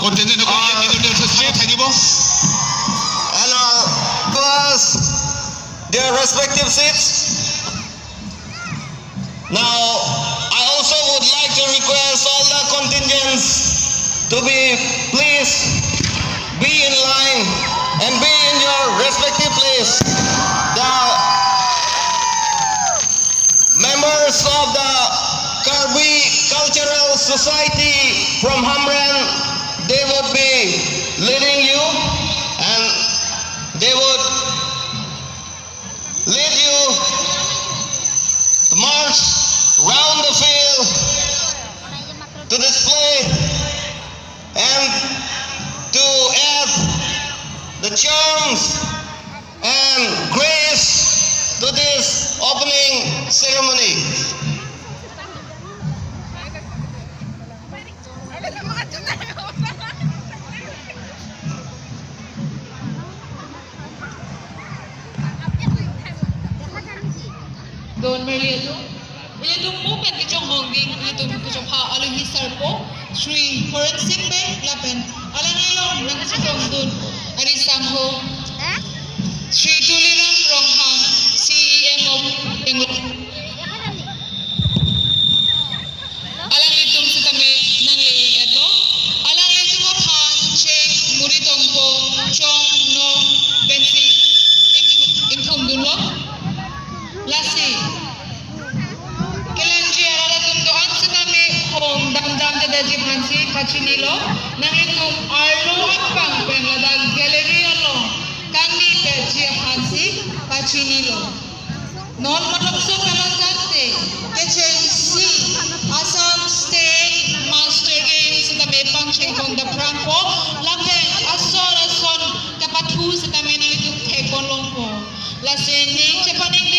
contingent ko dito sa থাকিব and plus their respective seats. Now, I also would like to request all the contingents to be please be in line and be in your respective place. The members of the Karbi Cultural Society from Hamren, they would be leading you and they would lead you to march round the field to display and to add the charms and grace to this opening ceremony. Don Maria itu moment itu honging itu ha alu hisar po Sri Horan Simbe lapen alang ilong nagsusong dun arisang ho Sri Tuliram Ronghang CEM of Bengal alang itong sa tami ng leing etlo alang itong mo han cheng muritong po chong no bensi intom dunlo lasi kelanji ala tunduan sa tami hong damdam da jibansi pachinilo nang itong arlo apang penladag gallery alo kami peji hansi pachinilo non manokso kalagante kechen si Assam State Master Games sa tami pang chengkong da prangko lapen ason kapatu sa tami ng itong taekwondo po lasin ning Japaning